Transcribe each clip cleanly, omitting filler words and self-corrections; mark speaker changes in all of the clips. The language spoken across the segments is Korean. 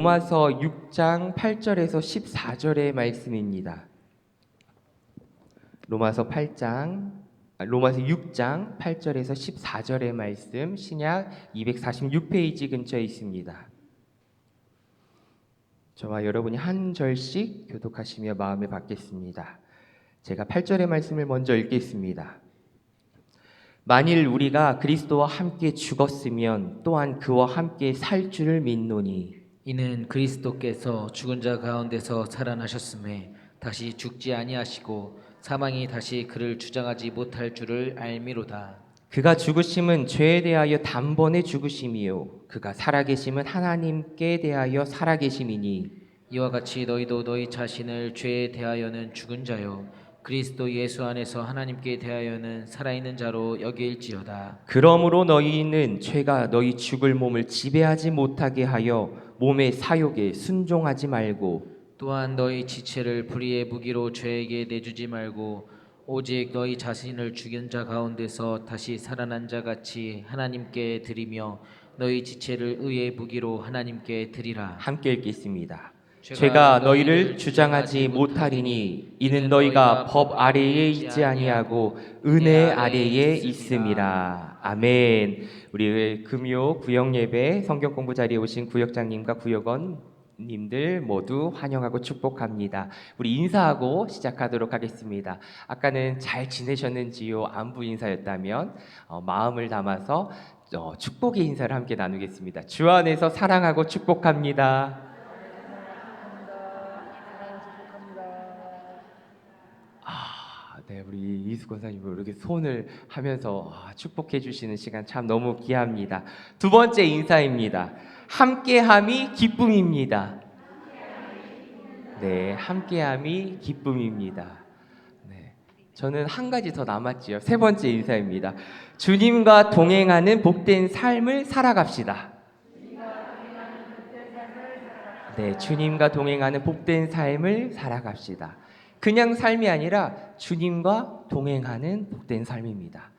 Speaker 1: 로마서 6장 8절에서 14절의 말씀입니다. 로마서 6장 8절에서 14절의 말씀, 신약 246페이지 근처에 있습니다. 저와 여러분이 한 절씩 교독하시며 마음에 받겠습니다. 제가 8절의 말씀을 먼저 읽겠습니다. 만일 우리가 그리스도와 함께 죽었으면 또한 그와 함께 살 줄을 믿노니
Speaker 2: 이는 그리스도께서 죽은 자 가운데서 살아나셨음에 다시 죽지 아니하시고 사망이 다시 그를 주장하지 못할 줄을 알미로다.
Speaker 1: 그가 죽으심은 죄에 대하여 단번에 죽으심이요 그가 살아계심은 하나님께 대하여 살아계심이니
Speaker 2: 이와 같이 너희도 너희 자신을 죄에 대하여는 죽은 자요 그리스도 예수 안에서 하나님께 대하여는 살아있는 자로 여길지어다.
Speaker 1: 그러므로 너희는 죄가 너희 죽을 몸을 지배하지 못하게 하여 몸의 사욕에 순종하지 말고
Speaker 2: 또한 너희 지체를 불의의 무기로 죄에게 내주지 말고 오직 너희 자신을 죽인 자 가운데서 다시 살아난 자 같이 하나님께 드리며 너희 지체를 의의 무기로 하나님께 드리라.
Speaker 1: 함께 읽겠습니다. 죄가 너희를 주장하지 못하리니 이는 너희가 법 아래에 있지 아니하고 은혜 아래에 있음이라. 아멘. 우리 금요 구역 예배 성경 공부 자리에 오신 구역장님과 구역원님들 모두 환영하고 축복합니다. 우리 인사하고 시작하도록 하겠습니다. 아까는 잘 지내셨는지요? 안부 인사였다면 마음을 담아서 축복의 인사를 함께 나누겠습니다. 주 안에서 사랑하고 축복합니다. 네, 우리 이수 권사님 이렇게 손을 하면서 축복해 주시는 시간 참 너무 귀합니다. 두 번째 인사입니다. 함께함이 기쁨입니다. 네, 함께함이 기쁨입니다. 네, 저는 한 가지 더 남았지요. 세 번째 인사입니다. 주님과 동행하는 복된 삶을 살아갑시다. 네, 주님과 동행하는 복된 삶을 살아갑시다. 그냥 삶이 아니라 주님과 동행하는 복된 삶입니다.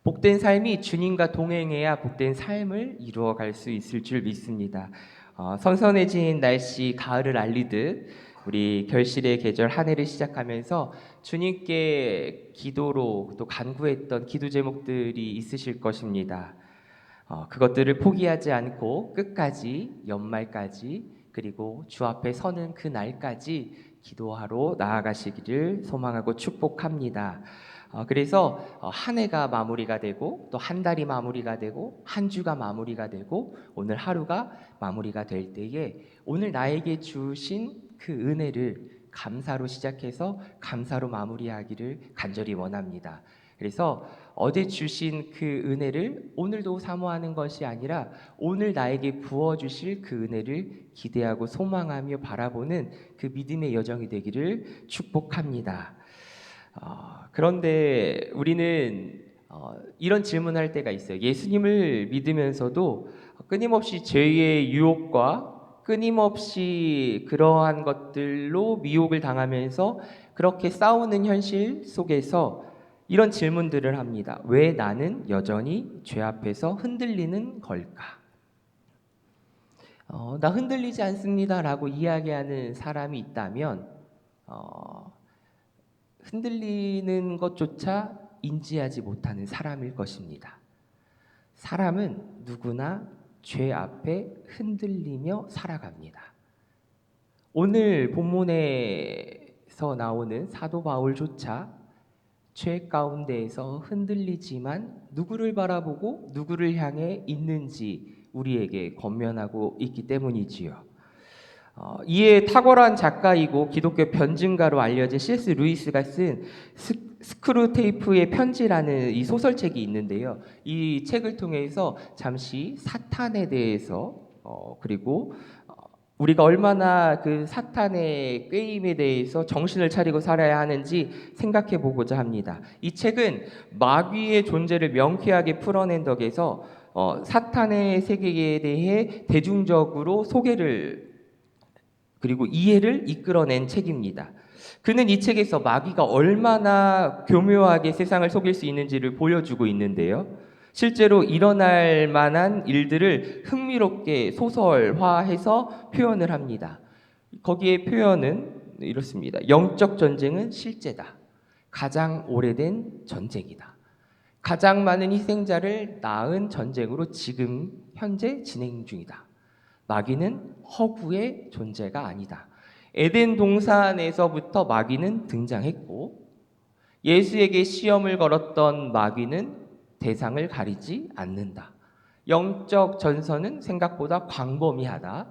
Speaker 1: 복된 삶이 주님과 동행해야 복된 삶을 이루어갈 수 있을 줄 믿습니다. 선선해진 날씨 가을을 알리듯 우리 결실의 계절 한 해를 시작하면서 주님께 기도로 또 간구했던 기도 제목들이 있으실 것입니다. 그것들을 포기하지 않고 끝까지 연말까지 그리고 주 앞에 서는 그 날까지 기도하러 나아가시기를 소망하고 축복합니다. 그래서 한 해가 마무리가 되고 또 한 달이 마무리가 되고 한 주가 마무리가 되고 오늘 하루가 마무리가 될 때에 오늘 나에게 주신 그 은혜를 감사로 시작해서 감사로 마무리하기를 간절히 원합니다. 그래서 어제 주신 그 은혜를 오늘도 사모하는 것이 아니라 오늘 나에게 부어주실 그 은혜를 기대하고 소망하며 바라보는 그 믿음의 여정이 되기를 축복합니다. 그런데 우리는 이런 질문을 할 때가 있어요. 예수님을 믿으면서도 끊임없이 죄의 유혹과 끊임없이 그러한 것들로 미혹을 당하면서 그렇게 싸우는 현실 속에서 이런 질문들을 합니다. 왜 나는 여전히 죄 앞에서 흔들리는 걸까? 나 흔들리지 않습니다 라고 이야기하는 사람이 있다면 흔들리는 것조차 인지하지 못하는 사람일 것입니다. 사람은 누구나 죄 앞에 흔들리며 살아갑니다. 오늘 본문에서 나오는 사도 바울조차 죄 가운데에서 흔들리지만 누구를 바라보고 누구를 향해 있는지 우리에게 권면하고 있기 때문이지요. 이에 탁월한 작가이고 기독교 변증가로 알려진 C.S. 루이스가 쓴 스크루테이프의 편지라는 이 소설책이 있는데요. 이 책을 통해서 잠시 사탄에 대해서 그리고 우리가 얼마나 그 사탄의 꾀임에 대해서 정신을 차리고 살아야 하는지 생각해 보고자 합니다. 이 책은 마귀의 존재를 명쾌하게 풀어낸 덕에서 사탄의 세계에 대해 대중적으로 소개를 그리고 이해를 이끌어낸 책입니다. 그는 이 책에서 마귀가 얼마나 교묘하게 세상을 속일 수 있는지를 보여주고 있는데요. 실제로 일어날 만한 일들을 흥미롭게 소설화해서 표현을 합니다. 거기에 표현은 이렇습니다. 영적 전쟁은 실제다. 가장 오래된 전쟁이다. 가장 많은 희생자를 낳은 전쟁으로 지금 현재 진행 중이다. 마귀는 허구의 존재가 아니다. 에덴 동산에서부터 마귀는 등장했고 예수에게 시험을 걸었던 마귀는 대상을 가리지 않는다. 영적 전선은 생각보다 광범위하다.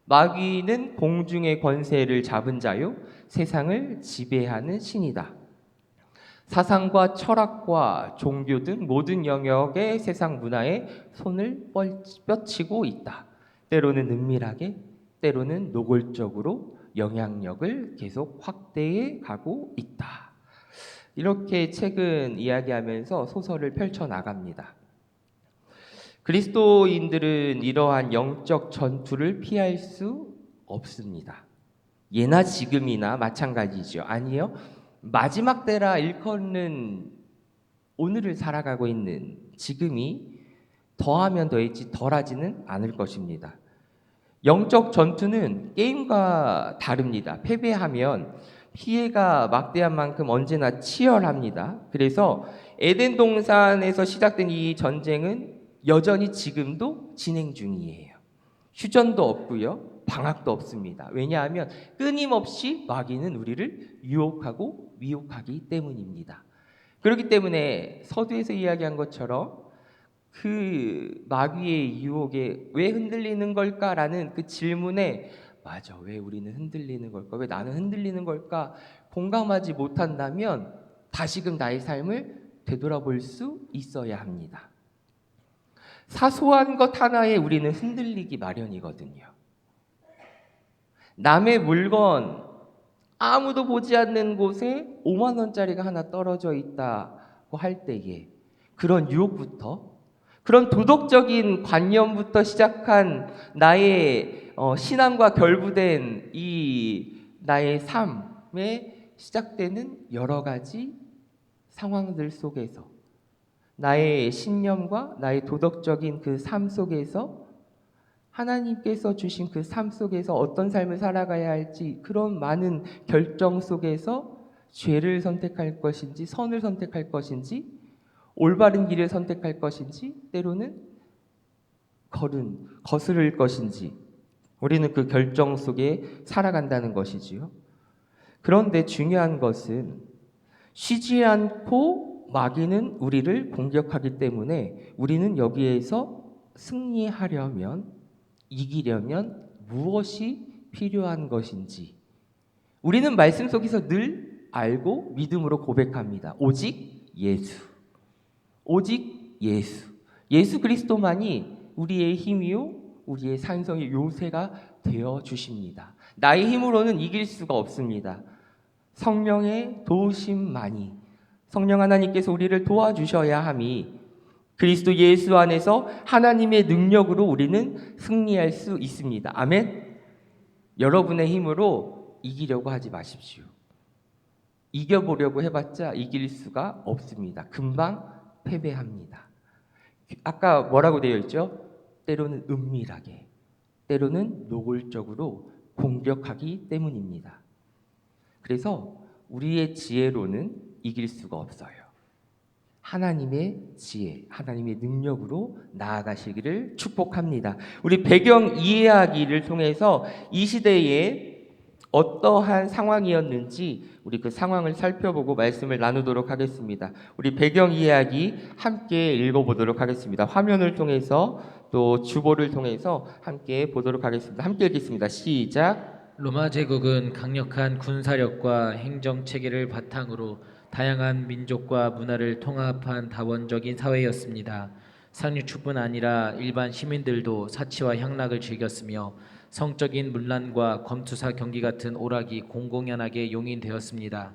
Speaker 1: 마귀는 공중의 권세를 잡은 자요, 세상을 지배하는 신이다. 사상과 철학과 종교 등 모든 영역의 세상 문화에 손을 뻗치고 있다. 때로는 은밀하게, 때로는 노골적으로 영향력을 계속 확대해 가고 있다. 이렇게 책은 이야기하면서 소설을 펼쳐 나갑니다. 그리스도인들은 이러한 영적 전투를 피할 수 없습니다. 예나 지금이나 마찬가지죠. 아니요. 마지막 때라 일컫는 오늘을 살아가고 있는 지금이 더하면 더했지 덜하지는 않을 것입니다. 영적 전투는 게임과 다릅니다. 패배하면 피해가 막대한 만큼 언제나 치열합니다. 그래서 에덴 동산에서 시작된 이 전쟁은 여전히 지금도 진행 중이에요. 휴전도 없고요. 방학도 없습니다. 왜냐하면 끊임없이 마귀는 우리를 유혹하고 미혹하기 때문입니다. 그렇기 때문에 서두에서 이야기한 것처럼 그 마귀의 유혹에 왜 흔들리는 걸까라는 그 질문에 맞아, 왜 우리는 흔들리는 걸까? 왜 나는 흔들리는 걸까? 공감하지 못한다면 다시금 나의 삶을 되돌아볼 수 있어야 합니다. 사소한 것 하나에 우리는 흔들리기 마련이거든요. 남의 물건, 아무도 보지 않는 곳에 5만 원짜리가 하나 떨어져 있다고 할 때에 그런 유혹부터, 그런 도덕적인 관념부터 시작한 나의 신앙과 결부된 이 나의 삶에 시작되는 여러 가지 상황들 속에서 나의 신념과 나의 도덕적인 그 삶 속에서 하나님께서 주신 그 삶 속에서 어떤 삶을 살아가야 할지 그런 많은 결정 속에서 죄를 선택할 것인지 선을 선택할 것인지 올바른 길을 선택할 것인지 때로는 거스를 것인지 우리는 그 결정 속에 살아간다는 것이지요. 그런데 중요한 것은 쉬지 않고 마귀는 우리를 공격하기 때문에 우리는 여기에서 승리하려면 이기려면 무엇이 필요한 것인지 우리는 말씀 속에서 늘 알고 믿음으로 고백합니다. 오직 예수. 오직 예수. 예수 그리스도만이 우리의 힘이요 우리의 산성의 요새가 되어 주십니다. 나의 힘으로는 이길 수가 없습니다. 성령의 도우심만이 성령 하나님께서 우리를 도와주셔야 함이 그리스도 예수 안에서 하나님의 능력으로 우리는 승리할 수 있습니다. 아멘. 여러분의 힘으로 이기려고 하지 마십시오. 이겨보려고 해봤자 이길 수가 없습니다. 금방 패배합니다. 아까 뭐라고 되어 있죠? 때로는 은밀하게, 때로는 노골적으로 공격하기 때문입니다. 그래서 우리의 지혜로는 이길 수가 없어요. 하나님의 지혜, 하나님의 능력으로 나아가시기를 축복합니다. 우리 배경 이해하기를 통해서 이 시대에 어떠한 상황이었는지 우리 그 상황을 살펴보고 말씀을 나누도록 하겠습니다. 우리 배경 이해하기 함께 읽어보도록 하겠습니다. 화면을 통해서 또 주보를 통해서 함께 보도록 하겠습니다. 함께 읽겠습니다. 시작.
Speaker 2: 로마 제국은 강력한 군사력과 행정 체계를 바탕으로 다양한 민족과 문화를 통합한 다원적인 사회였습니다. 상류층뿐 아니라 일반 시민들도 사치와 향락을 즐겼으며 성적인 문란과 검투사 경기 같은 오락이 공공연하게 용인되었습니다.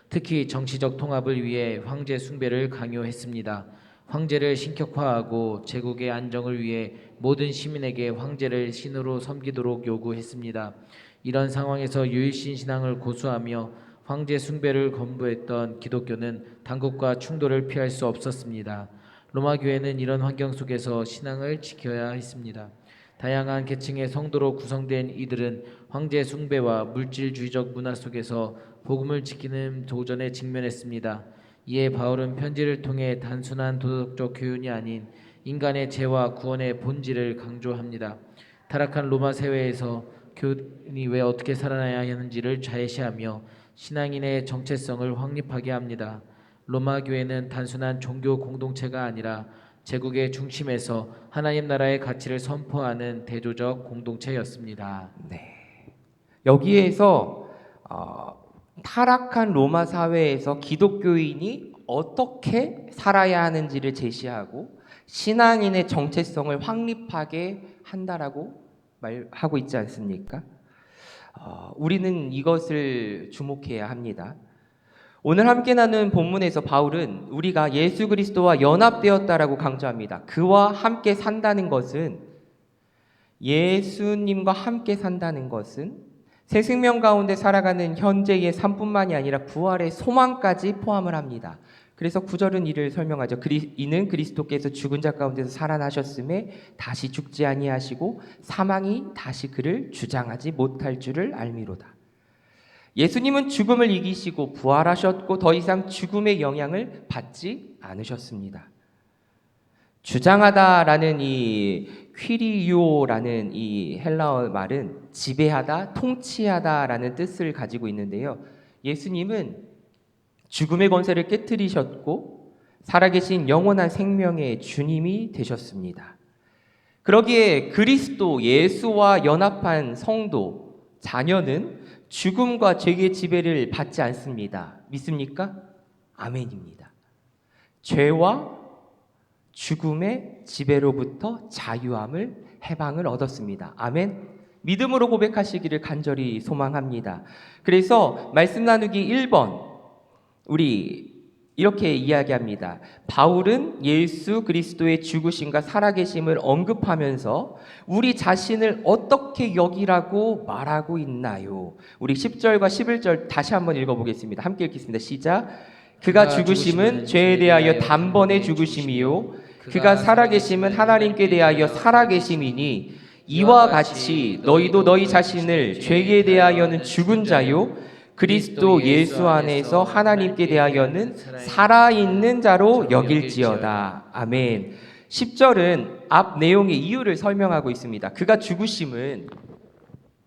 Speaker 2: 특히 정치적 통합을 위해 황제 숭배를 강요했습니다. 황제를 신격화하고 제국의 안정을 위해 모든 시민에게 황제를 신으로 섬기도록 요구했습니다. 이런 상황에서 유일신 신앙을 고수하며 황제 숭배를 권부했던 기독교는 당국과 충돌을 피할 수 없었습니다. 로마 교회는 이런 환경 속에서 신앙을 지켜야 했습니다. 다양한 계층의 성도로 구성된 이들은 황제 숭배와 물질주의적 문화 속에서 복음을 지키는 도전에 직면했습니다. 이에 바울은 편지를 통해 단순한 도덕적 교훈이 아닌 인간의 죄와 구원의 본질을 강조합니다. 타락한 로마 사회에서 교인이 왜 어떻게 살아나야 하는지를 좌시하며 신앙인의 정체성을 확립하게 합니다. 로마 교회는 단순한 종교 공동체가 아니라 제국의 중심에서 하나님 나라의 가치를 선포하는 대조적 공동체였습니다.
Speaker 1: 네. 여기에서 타락한 로마 사회에서 기독교인이 어떻게 살아야 하는지를 제시하고 신앙인의 정체성을 확립하게 한다라고 말하고 있지 않습니까? 우리는 이것을 주목해야 합니다. 오늘 함께 나눈 본문에서 바울은 우리가 예수 그리스도와 연합되었다라고 강조합니다. 그와 함께 산다는 것은, 예수님과 함께 산다는 것은 새 생명 가운데 살아가는 현재의 삶뿐만이 아니라 부활의 소망까지 포함을 합니다. 그래서 9절은 이를 설명하죠. 이는 그리스도께서 죽은 자 가운데서 살아나셨음에 다시 죽지 아니하시고 사망이 다시 그를 주장하지 못할 줄을 알미로다. 예수님은 죽음을 이기시고 부활하셨고 더 이상 죽음의 영향을 받지 않으셨습니다. 주장하다라는 이 퀴리오라는 이 헬라어 말은 지배하다, 통치하다라는 뜻을 가지고 있는데요. 예수님은 죽음의 권세를 깨뜨리셨고 살아계신 영원한 생명의 주님이 되셨습니다. 그러기에 그리스도 예수와 연합한 성도, 자녀는 죽음과 죄의 지배를 받지 않습니다. 믿습니까? 아멘입니다. 죄와 죽음의 지배로부터 자유함을, 해방을 얻었습니다. 아멘. 믿음으로 고백하시기를 간절히 소망합니다. 그래서 말씀 나누기 1번 우리 이렇게 이야기합니다. 바울은 예수 그리스도의 죽으심과 살아계심을 언급하면서 우리 자신을 어떻게 여기라고 말하고 있나요? 우리 10절과 11절 다시 한번 읽어보겠습니다. 함께 읽겠습니다. 시작. 그가 죽으심은 죄에 대하여 단번에 죽으심이요 그가 살아계심은 하나님께 대하여 살아계심이니 이와 같이 너희도 너희 자신을 죄에 대하여는 죽은 자요 그리스도 예수 안에서 하나님께 대하여는 살아있는 자로 여길지어다. 아멘. 10절은 앞 내용의 이유를 설명하고 있습니다. 그가 죽으심은,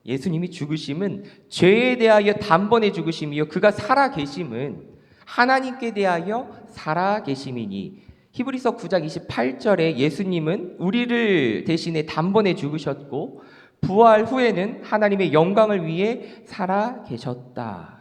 Speaker 1: 예수님이 죽으심은 죄에 대하여 단번에 죽으심이요 그가 살아계심은 하나님께 대하여 살아계심이니. 히브리서 9장 28절에 예수님은 우리를 대신에 단번에 죽으셨고 부활 후에는 하나님의 영광을 위해 살아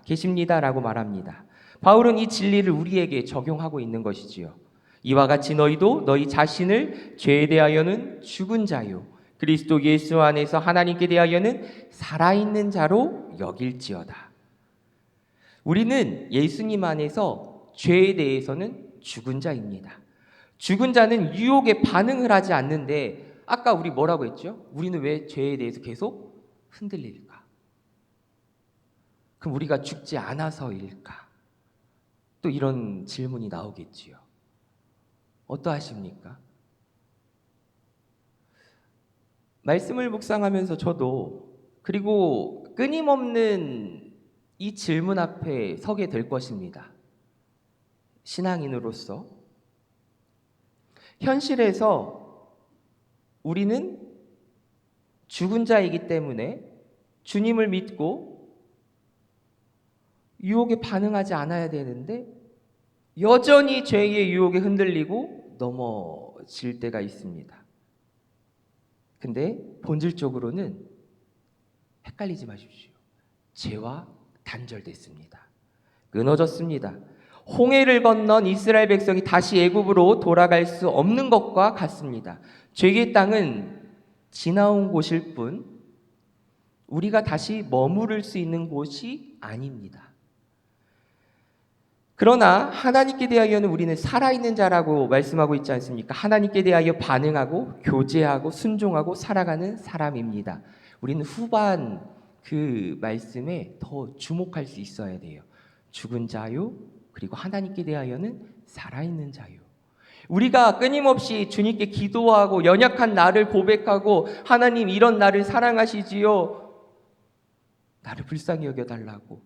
Speaker 1: 계십니다라고 말합니다. 바울은 이 진리를 우리에게 적용하고 있는 것이지요. 이와 같이 너희도 너희 자신을 죄에 대하여는 죽은 자요 그리스도 예수 안에서 하나님께 대하여는 살아있는 자로 여길지어다. 우리는 예수님 안에서 죄에 대해서는 죽은 자입니다. 죽은 자는 유혹에 반응을 하지 않는데, 아까 우리 뭐라고 했죠? 우리는 왜 죄에 대해서 계속 흔들릴까? 그럼 우리가 죽지 않아서일까? 또 이런 질문이 나오겠지요. 어떠하십니까? 말씀을 묵상하면서 저도 그리고 끊임없는 이 질문 앞에 서게 될 것입니다. 신앙인으로서 현실에서 우리는 죽은 자이기 때문에 주님을 믿고 유혹에 반응하지 않아야 되는데 여전히 죄의 유혹에 흔들리고 넘어질 때가 있습니다. 근데 본질적으로는 헷갈리지 마십시오. 죄와 단절됐습니다. 끊어졌습니다. 홍해를 건넌 이스라엘 백성이 다시 애굽으로 돌아갈 수 없는 것과 같습니다. 죄의 땅은 지나온 곳일 뿐 우리가 다시 머무를 수 있는 곳이 아닙니다. 그러나 하나님께 대하여는 우리는 살아있는 자라고 말씀하고 있지 않습니까? 하나님께 대하여 반응하고 교제하고 순종하고 살아가는 사람입니다. 우리는 후반 그 말씀에 더 주목할 수 있어야 돼요. 죽은 자요, 그리고 하나님께 대하여는 살아있는 자요. 우리가 끊임없이 주님께 기도하고 연약한 나를 고백하고 하나님 이런 나를 사랑하시지요. 나를 불쌍히 여겨달라고,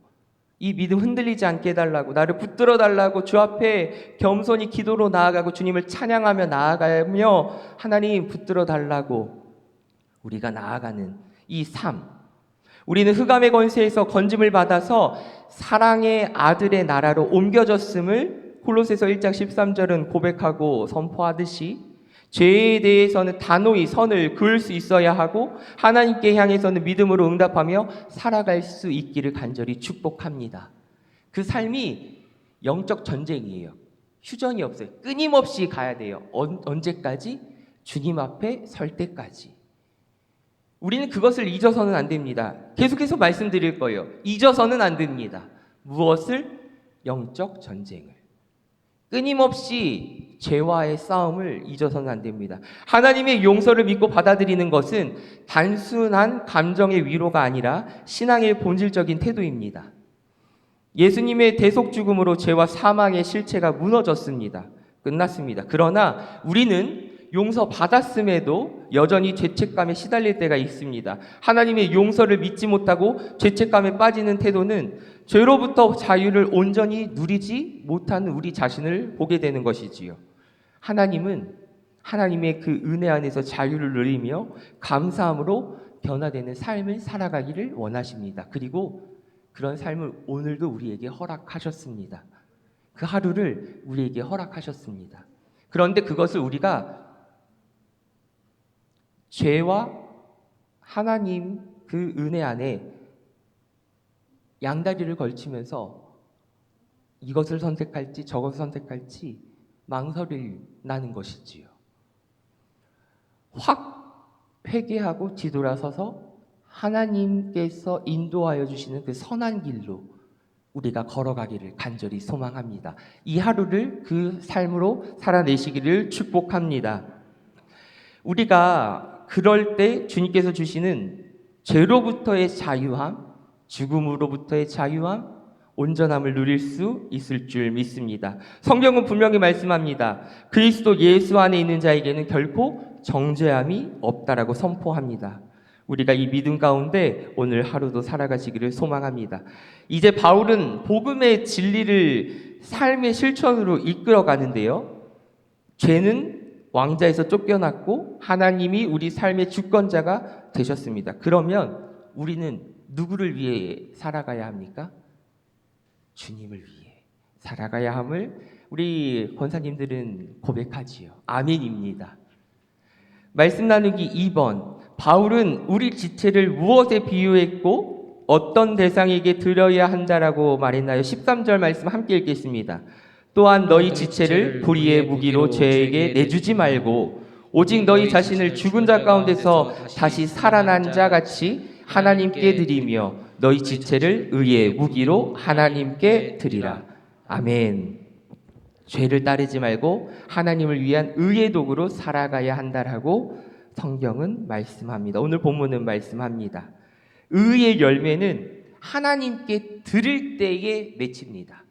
Speaker 1: 이 믿음 흔들리지 않게 해달라고, 나를 붙들어 달라고 주 앞에 겸손히 기도로 나아가고 주님을 찬양하며 나아가며 하나님 붙들어 달라고 우리가 나아가는 이 삶, 우리는 흑암의 권세에서 건짐을 받아서 사랑의 아들의 나라로 옮겨졌음을 콜로새서 1장 13절은 고백하고 선포하듯이 죄에 대해서는 단호히 선을 그을 수 있어야 하고 하나님께 향해서는 믿음으로 응답하며 살아갈 수 있기를 간절히 축복합니다. 그 삶이 영적 전쟁이에요. 휴전이 없어요. 끊임없이 가야 돼요. 언제까지? 주님 앞에 설 때까지. 우리는 그것을 잊어서는 안 됩니다. 계속해서 말씀드릴 거예요. 잊어서는 안 됩니다. 무엇을? 영적 전쟁을. 끊임없이 죄와의 싸움을 잊어서는 안 됩니다. 하나님의 용서를 믿고 받아들이는 것은 단순한 감정의 위로가 아니라 신앙의 본질적인 태도입니다. 예수님의 대속 죽음으로 죄와 사망의 실체가 무너졌습니다. 끝났습니다. 그러나 우리는 용서받았음에도 여전히 죄책감에 시달릴 때가 있습니다. 하나님의 용서를 믿지 못하고 죄책감에 빠지는 태도는 죄로부터 자유를 온전히 누리지 못하는 우리 자신을 보게 되는 것이지요. 하나님은 하나님의 그 은혜 안에서 자유를 누리며 감사함으로 변화되는 삶을 살아가기를 원하십니다. 그리고 그런 삶을 오늘도 우리에게 허락하셨습니다. 그 하루를 우리에게 허락하셨습니다. 그런데 그것을 우리가 죄와 하나님 그 은혜 안에 양다리를 걸치면서 이것을 선택할지 저것을 선택할지 망설이 나는 것이지요. 확 회개하고 뒤돌아서서 하나님께서 인도하여 주시는 그 선한 길로 우리가 걸어가기를 간절히 소망합니다. 이 하루를 그 삶으로 살아내시기를 축복합니다. 우리가 그럴 때 주님께서 주시는 죄로부터의 자유함, 죽음으로부터의 자유함, 온전함을 누릴 수 있을 줄 믿습니다. 성경은 분명히 말씀합니다. 그리스도 예수 안에 있는 자에게는 결코 정죄함이 없다라고 선포합니다. 우리가 이 믿음 가운데 오늘 하루도 살아가시기를 소망합니다. 이제 바울은 복음의 진리를 삶의 실천으로 이끌어 가는데요. 죄는 왕자에서 쫓겨났고 하나님이 우리 삶의 주권자가 되셨습니다. 그러면 우리는 누구를 위해 살아가야 합니까? 주님을 위해 살아가야 함을 우리 권사님들은 고백하지요. 아멘입니다. 말씀 나누기 2번. 바울은 우리 지체를 무엇에 비유했고 어떤 대상에게 드려야 한다라고 말했나요? 13절 말씀 함께 읽겠습니다. 또한 너희 지체를 불의의 무기로 죄에게 내주지 말고 오직 너희 자신을 죽은 자 가운데서 다시 살아난 자 같이 하나님께 드리며 너희 지체를 의의 무기로 하나님께 드리라. 아멘. 죄를 따르지 말고 하나님을 위한 의의 도구로 살아가야 한다라고 성경은 말씀합니다. 오늘 본문은 말씀합니다. 의의 열매는 하나님께 드릴 때에 맺힙니다.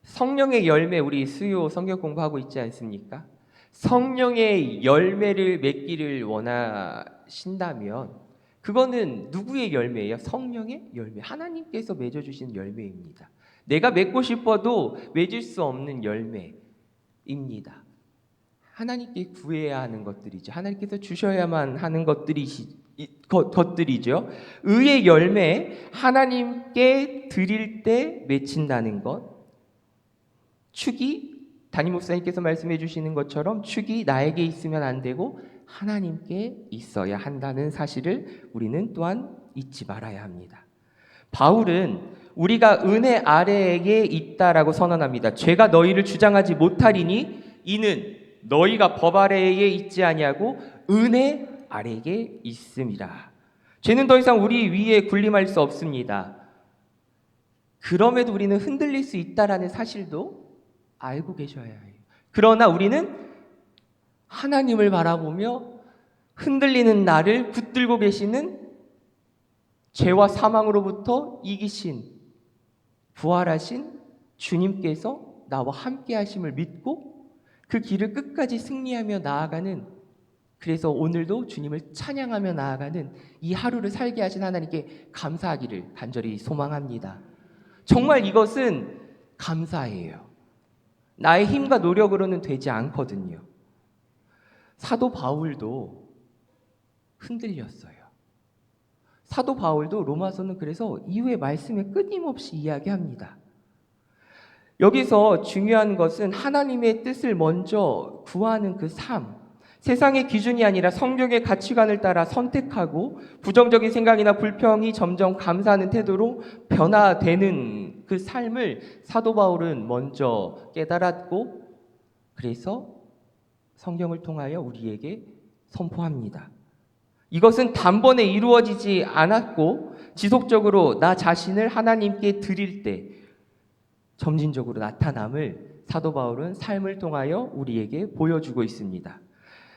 Speaker 1: 성령의 열매, 우리 수요 성경 공부하고 있지 않습니까? 성령의 열매를 맺기를 원하신다면 그거는 누구의 열매예요? 성령의 열매, 하나님께서 맺어주신 열매입니다. 내가 맺고 싶어도 맺을 수 없는 열매입니다. 하나님께 구해야 하는 것들이죠. 하나님께서 주셔야만 하는 것들이죠. 의의 열매, 하나님께 드릴 때 맺힌다는 것. 축이 담임 목사님께서 말씀해 주시는 것처럼 축이 나에게 있으면 안 되고 하나님께 있어야 한다는 사실을 우리는 또한 잊지 말아야 합니다. 바울은 우리가 은혜 아래에 있다라고 선언합니다. 죄가 너희를 주장하지 못하리니 이는 너희가 법 아래에 있지 아니하고 은혜 아래에 있음이라. 죄는 더 이상 우리 위에 군림할 수 없습니다. 그럼에도 우리는 흔들릴 수 있다라는 사실도 알고 계셔야 해요. 그러나 우리는 하나님을 바라보며 흔들리는 나를 붙들고 계시는 죄와 사망으로부터 이기신 부활하신 주님께서 나와 함께 하심을 믿고 그 길을 끝까지 승리하며 나아가는, 그래서 오늘도 주님을 찬양하며 나아가는 이 하루를 살게 하신 하나님께 감사하기를 간절히 소망합니다. 정말 이것은 감사예요. 나의 힘과 노력으로는 되지 않거든요. 사도 바울도 흔들렸어요. 사도 바울도 로마서는 그래서 이후의 말씀에 끊임없이 이야기합니다. 여기서 중요한 것은 하나님의 뜻을 먼저 구하는 그 삶, 세상의 기준이 아니라 성경의 가치관을 따라 선택하고 부정적인 생각이나 불평이 점점 감사하는 태도로 변화되는 그 삶을 사도 바울은 먼저 깨달았고, 그래서 성경을 통하여 우리에게 선포합니다. 이것은 단번에 이루어지지 않았고 지속적으로 나 자신을 하나님께 드릴 때 점진적으로 나타남을 사도 바울은 삶을 통하여 우리에게 보여주고 있습니다.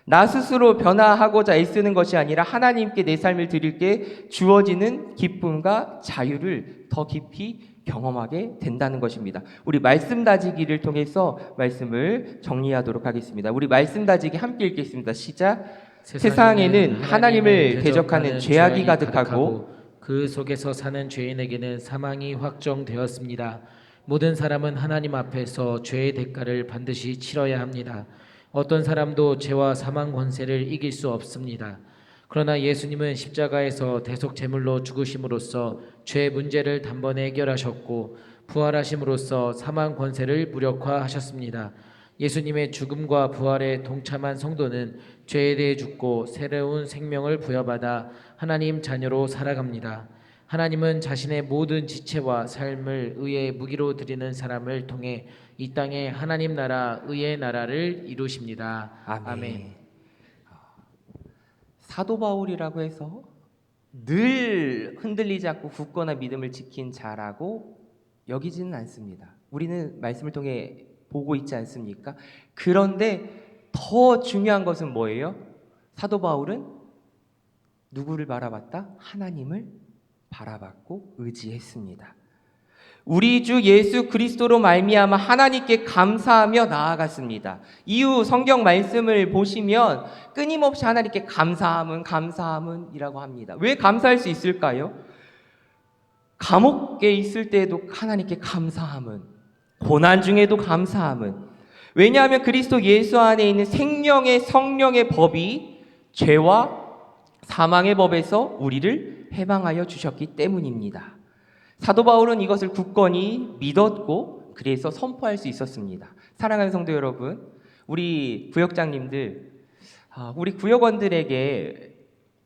Speaker 1: 나 스스로 변화하고자 애쓰는 것이 아니라 하나님께 내 삶을 드릴 때 주어지는 기쁨과 자유를 더 깊이 경험하게 된다는 것입니다. 우리 말씀 다지기를 통해서 말씀을 정리하도록 하겠습니다. 우리 말씀 다지기 함께 읽겠습니다. 시작. 세상에는 하나님을 대적하는 죄악이 가득하고
Speaker 2: 그 속에서 사는 죄인에게는 사망이 확정되었습니다. 모든 사람은 하나님 앞에서 죄의 대가를 반드시 치러야 합니다. 어떤 사람도 죄와 사망 권세를 이길 수 없습니다. 그러나 예수님은 십자가에서 대속 제물로 죽으심으로써 죄 문제를 단번에 해결하셨고 부활하심으로써 사망 권세를 무력화하셨습니다. 예수님의 죽음과 부활에 동참한 성도는 죄에 대해 죽고 새로운 생명을 부여받아 하나님 자녀로 살아갑니다. 하나님은 자신의 모든 지체와 삶을 의의 무기로 드리는 사람을 통해 이 땅에 하나님 나라, 의의 나라를 이루십니다. 아멘.
Speaker 1: 사도 바울이라고 해서 늘 흔들리지 않고 굳건한 믿음을 지킨 자라고 여기지는 않습니다. 우리는 말씀을 통해 보고 있지 않습니까? 그런데 더 중요한 것은 뭐예요? 사도 바울은 누구를 바라봤다? 하나님을 바라봤고 의지했습니다. 우리 주 예수 그리스도로 말미암아 하나님께 감사하며 나아갔습니다. 이후 성경 말씀을 보시면 끊임없이 하나님께 감사함은이라고 합니다. 왜 감사할 수 있을까요? 감옥에 있을 때에도 하나님께 감사함은, 고난 중에도 감사함은, 왜냐하면 그리스도 예수 안에 있는 생명의 성령의 법이 죄와 사망의 법에서 우리를 해방하여 주셨기 때문입니다. 사도 바울은 이것을 굳건히 믿었고 그래서 선포할 수 있었습니다. 사랑하는 성도 여러분, 우리 구역장님들, 우리 구역원들에게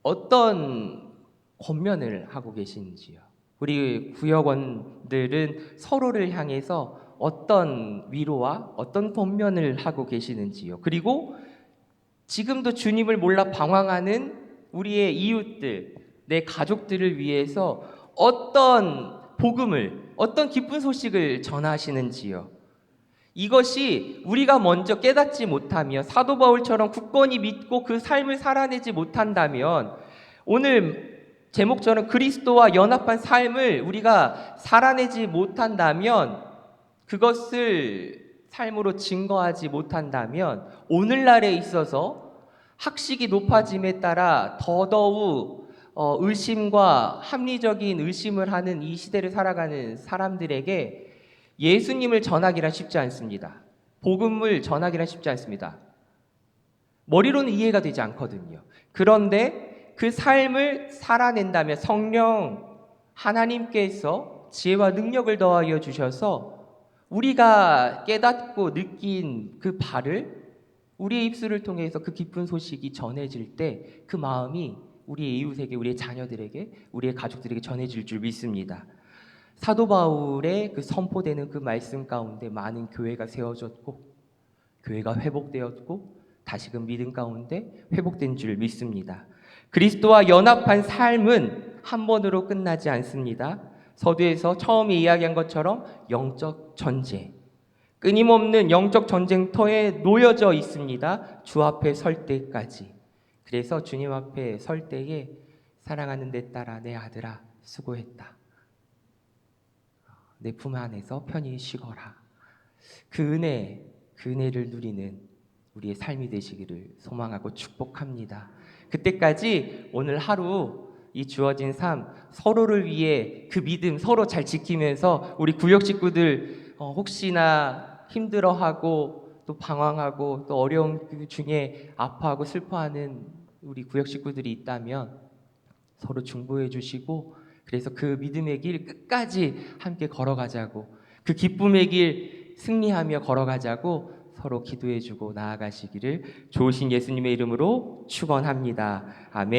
Speaker 1: 어떤 권면을 하고 계시는지요? 우리 구역원들은 서로를 향해서 어떤 위로와 어떤 권면을 하고 계시는지요? 그리고 지금도 주님을 몰라 방황하는 우리의 이웃들, 내 가족들을 위해서 어떤 복음을, 어떤 기쁜 소식을 전하시는지요? 이것이 우리가 먼저 깨닫지 못하며 사도 바울처럼 굳건히 믿고 그 삶을 살아내지 못한다면, 오늘 제목처럼 그리스도와 연합한 삶을 우리가 살아내지 못한다면, 그것을 삶으로 증거하지 못한다면 오늘날에 있어서 학식이 높아짐에 따라 더더욱 의심과 합리적인 의심을 하는 이 시대를 살아가는 사람들에게 예수님을 전하기란 쉽지 않습니다. 복음을 전하기란 쉽지 않습니다. 머리로는 이해가 되지 않거든요. 그런데 그 삶을 살아낸다면 성령 하나님께서 지혜와 능력을 더하여 주셔서 우리가 깨닫고 느낀 그 바를 우리의 입술을 통해서 그 기쁜 소식이 전해질 때 그 마음이 우리의 이웃에게, 우리의 자녀들에게, 우리의 가족들에게 전해질 줄 믿습니다. 사도 바울의 그 선포되는 그 말씀 가운데 많은 교회가 세워졌고 교회가 회복되었고 다시금 믿음 가운데 회복된 줄 믿습니다. 그리스도와 연합한 삶은 한 번으로 끝나지 않습니다. 서두에서 처음에 이야기한 것처럼 영적 전쟁, 끊임없는 영적 전쟁터에 놓여져 있습니다. 주 앞에 설 때까지. 그래서 주님 앞에 설 때에 사랑하는 내 딸아, 내 아들아, 수고했다. 내 품 안에서 편히 쉬거라. 그 은혜를 누리는 우리의 삶이 되시기를 소망하고 축복합니다. 그때까지 오늘 하루 이 주어진 삶 서로를 위해 그 믿음 서로 잘 지키면서 우리 구역 식구들 혹시나 힘들어하고 또 방황하고 또 어려운 그 중에 아파하고 슬퍼하는 우리 구역 식구들이 있다면 서로 중보해 주시고 그래서 그 믿음의 길 끝까지 함께 걸어가자고 그 기쁨의 길 승리하며 걸어가자고 서로 기도해 주고 나아가시기를 좋으신 예수님의 이름으로 축원합니다. 아멘.